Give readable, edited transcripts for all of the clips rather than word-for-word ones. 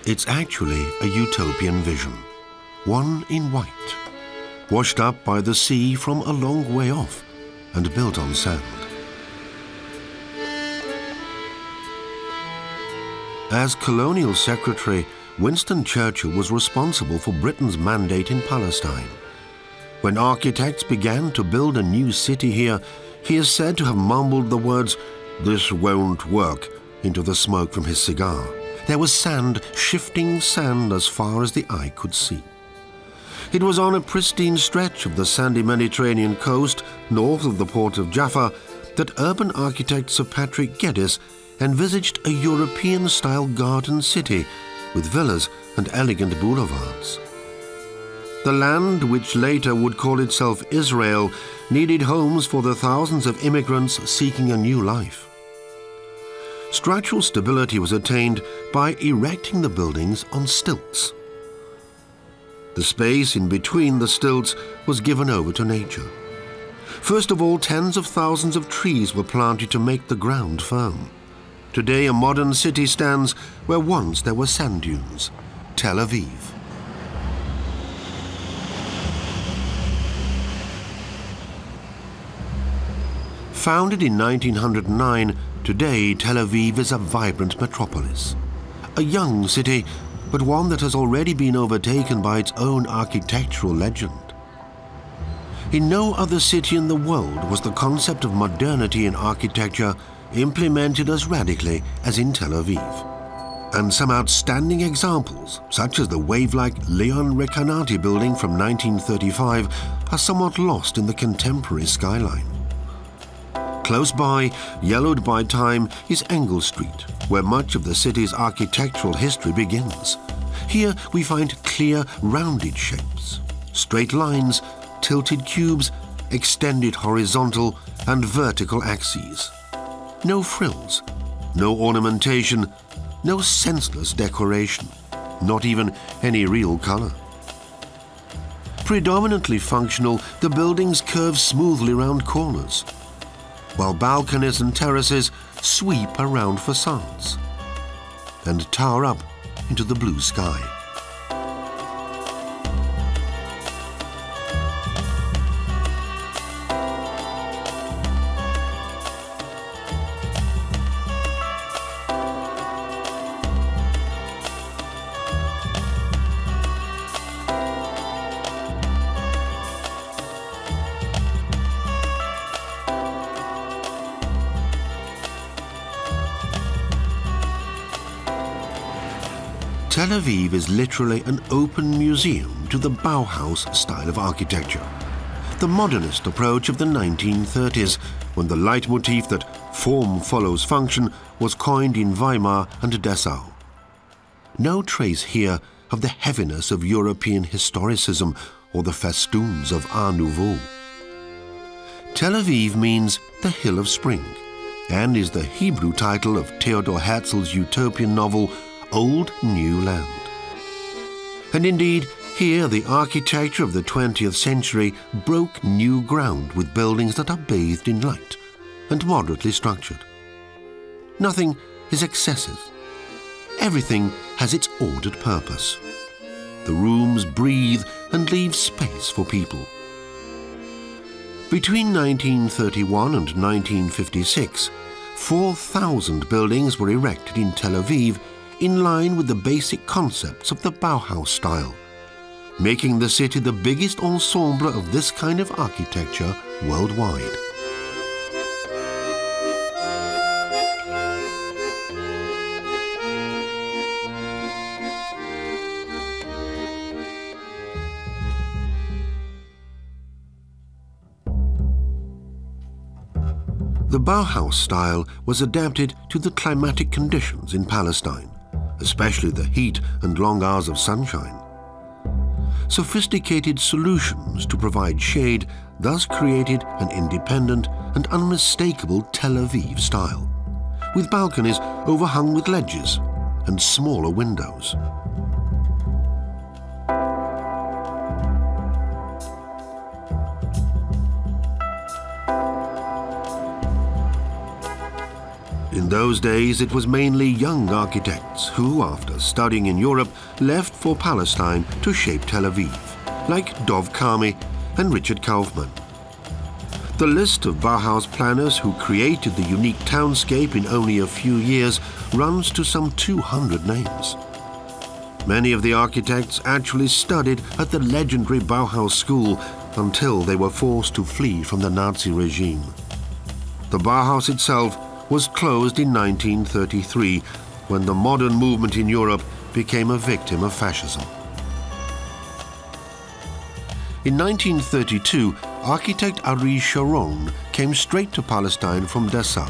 It's actually a utopian vision, one in white, washed up by the sea from a long way off and built on sand. As colonial secretary, Winston Churchill was responsible for Britain's mandate in Palestine. When architects began to build a new city here, he is said to have mumbled the words, "This won't work," into the smoke from his cigar. There was sand, shifting sand as far as the eye could see. It was on a pristine stretch of the sandy Mediterranean coast, north of the port of Jaffa, that urban architect Sir Patrick Geddes envisaged a European-style garden city with villas and elegant boulevards. The land, which later would call itself Israel, needed homes for the thousands of immigrants seeking a new life. Structural stability was attained by erecting the buildings on stilts. The space in between the stilts was given over to nature. First of all, tens of thousands of trees were planted to make the ground firm. Today, a modern city stands where once there were sand dunes, Tel Aviv. Founded in 1909, today Tel Aviv is a vibrant metropolis. A young city, but one that has already been overtaken by its own architectural legend. In no other city in the world was the concept of modernity in architecture implemented as radically as in Tel Aviv. And some outstanding examples, such as the wave-like Leon Recanati building from 1935, are somewhat lost in the contemporary skyline. Close by, yellowed by time, is Engel Street, where much of the city's architectural history begins. Here we find clear, rounded shapes, straight lines, tilted cubes, extended horizontal and vertical axes. No frills, no ornamentation, no senseless decoration, not even any real color. Predominantly functional, the buildings curve smoothly round corners, while balconies and terraces sweep around facades and tower up into the blue sky. Tel Aviv is literally an open museum to the Bauhaus style of architecture, the modernist approach of the 1930s, when the leitmotif that form follows function was coined in Weimar and Dessau. No trace here of the heaviness of European historicism or the festoons of Art Nouveau. Tel Aviv means the Hill of Spring and is the Hebrew title of Theodor Herzl's utopian novel Old New Land. And indeed, here the architecture of the 20th century broke new ground with buildings that are bathed in light and moderately structured. Nothing is excessive. Everything has its ordered purpose. The rooms breathe and leave space for people. Between 1931 and 1956, 4,000 buildings were erected in Tel Aviv in line with the basic concepts of the Bauhaus style, making the city the biggest ensemble of this kind of architecture worldwide. The Bauhaus style was adapted to the climatic conditions in Palestine, especially the heat and long hours of sunshine. Sophisticated solutions to provide shade thus created an independent and unmistakable Tel Aviv style, with balconies overhung with ledges and smaller windows. In In those days, it was mainly young architects who, after studying in Europe, left for Palestine to shape Tel Aviv, like Dov Karmi and Richard Kauffmann. The list of Bauhaus planners who created the unique townscape in only a few years runs to some 200 names. Many of the architects actually studied at the legendary Bauhaus school until they were forced to flee from the Nazi regime. The Bauhaus itself was closed in 1933, when the modern movement in Europe became a victim of fascism. In 1932, architect Arie Sharon came straight to Palestine from Dessau.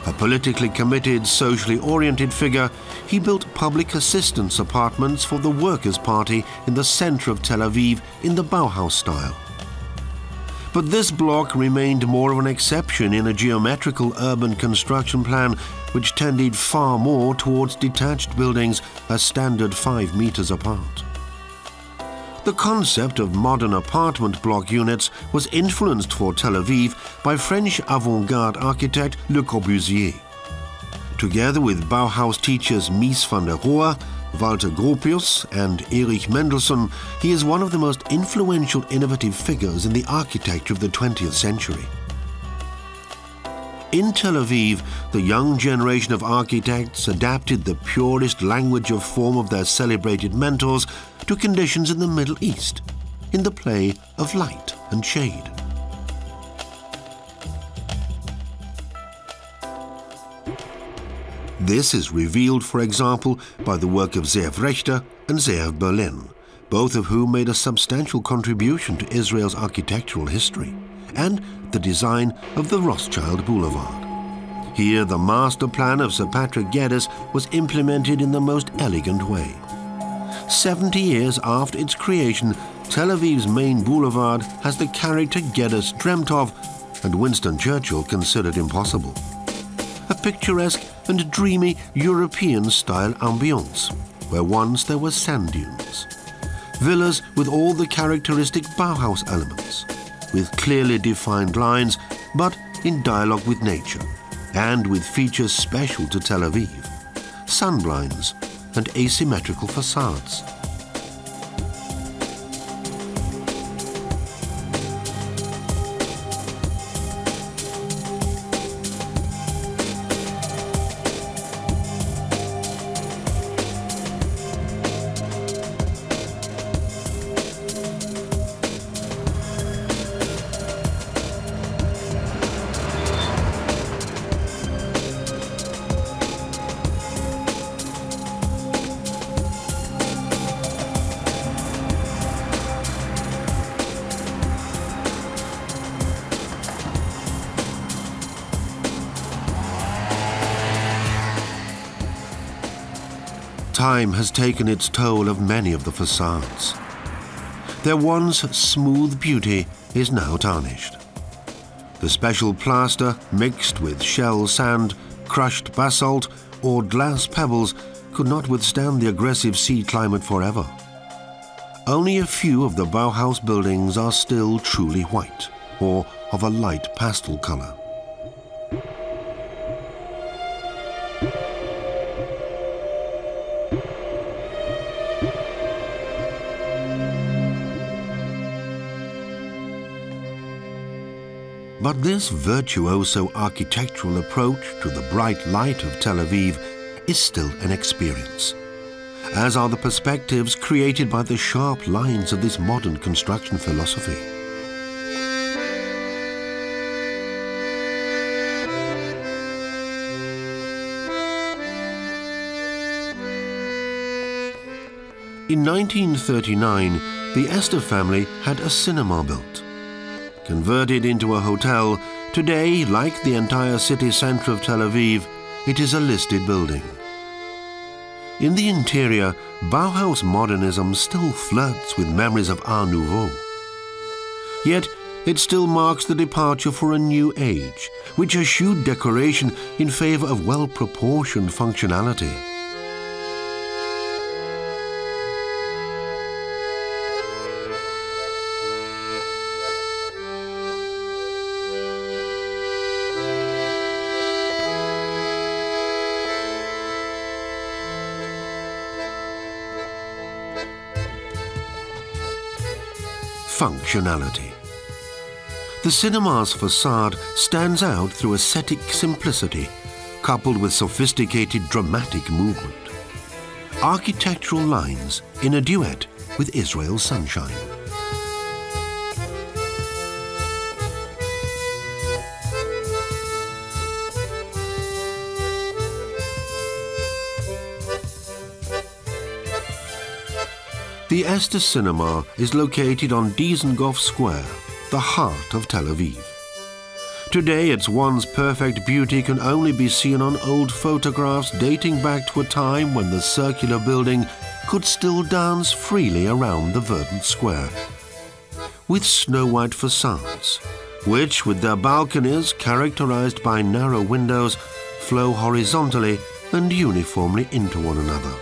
A politically committed, socially oriented figure, he built public assistance apartments for the Workers' Party in the center of Tel Aviv in the Bauhaus style. But this block remained more of an exception in a geometrical urban construction plan which tended far more towards detached buildings a standard 5 meters apart. The concept of modern apartment block units was influenced for Tel Aviv by French avant-garde architect Le Corbusier. Together with Bauhaus teachers Mies van der Rohe, Walter Gropius and Erich Mendelsohn, he is one of the most influential innovative figures in the architecture of the 20th century. In Tel Aviv, the young generation of architects adapted the purest language of form of their celebrated mentors to conditions in the Middle East, in the play of light and shade. This is revealed, for example, by the work of Zeev Rechter and Zeev Berlin, both of whom made a substantial contribution to Israel's architectural history, and the design of the Rothschild Boulevard. Here, the master plan of Sir Patrick Geddes was implemented in the most elegant way. 70 years after its creation, Tel Aviv's main boulevard has the character Geddes dreamt of and Winston Churchill considered impossible. A picturesque and dreamy European-style ambience, where once there were sand dunes. Villas with all the characteristic Bauhaus elements, with clearly defined lines, but in dialogue with nature, and with features special to Tel Aviv, sunblinds and asymmetrical facades. Time has taken its toll of many of the facades. Their once smooth beauty is now tarnished. The special plaster, mixed with shell sand, crushed basalt, or glass pebbles, could not withstand the aggressive sea climate forever. Only a few of the Bauhaus buildings are still truly white, or of a light pastel color. But this virtuoso architectural approach to the bright light of Tel Aviv is still an experience, as are the perspectives created by the sharp lines of this modern construction philosophy. In 1939, the Esther family had a cinema built. Converted into a hotel, today, like the entire city centre of Tel Aviv, it is a listed building. In the interior, Bauhaus modernism still flirts with memories of Art Nouveau. Yet, it still marks the departure for a new age, which eschewed decoration in favour of well-proportioned functionality. functionality. The cinema's facade stands out through ascetic simplicity, coupled with sophisticated dramatic movement. Architectural lines in a duet with Israel's sunshine. The Esther Cinema is located on Diezengoff Square, the heart of Tel Aviv. Today, its once perfect beauty can only be seen on old photographs dating back to a time when the circular building could still dance freely around the verdant square. With snow-white facades, which, with their balconies characterized by narrow windows, flow horizontally and uniformly into one another.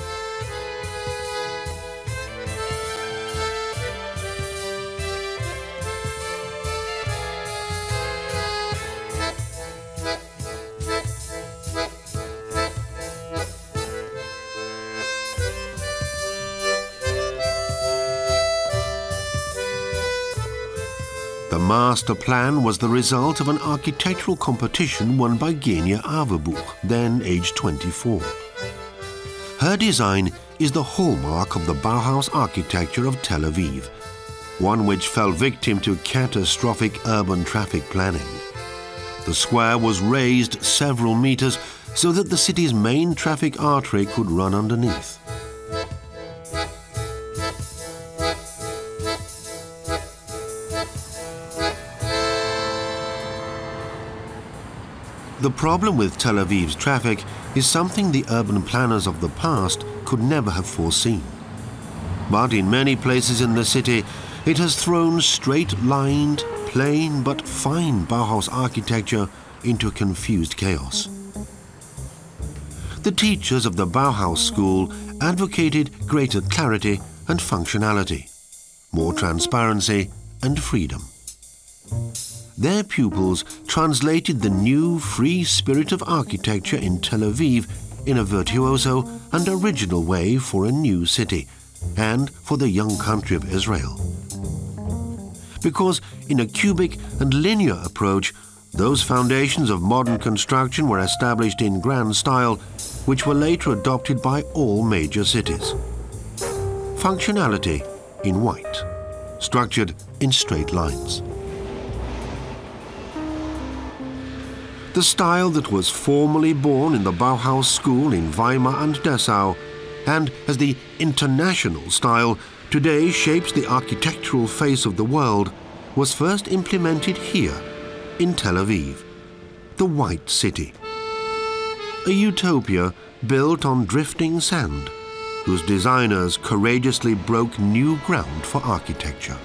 The master plan was the result of an architectural competition won by Genia Averbuch, then aged 24. Her design is the hallmark of the Bauhaus architecture of Tel Aviv, one which fell victim to catastrophic urban traffic planning. The square was raised several meters so that the city's main traffic artery could run underneath. The problem with Tel Aviv's traffic is something the urban planners of the past could never have foreseen. But in many places in the city, it has thrown straight-lined, plain but fine Bauhaus architecture into confused chaos. The teachers of the Bauhaus school advocated greater clarity and functionality, more transparency and freedom. Their pupils translated the new, free spirit of architecture in Tel Aviv in a virtuoso and original way for a new city and for the young country of Israel. Because in a cubic and linear approach, those foundations of modern construction were established in grand style, which were later adopted by all major cities. Functionality in white, structured in straight lines. The style that was formally born in the Bauhaus school in Weimar and Dessau, and as the international style today shapes the architectural face of the world, was first implemented here in Tel Aviv, the White City. A utopia built on drifting sand, whose designers courageously broke new ground for architecture.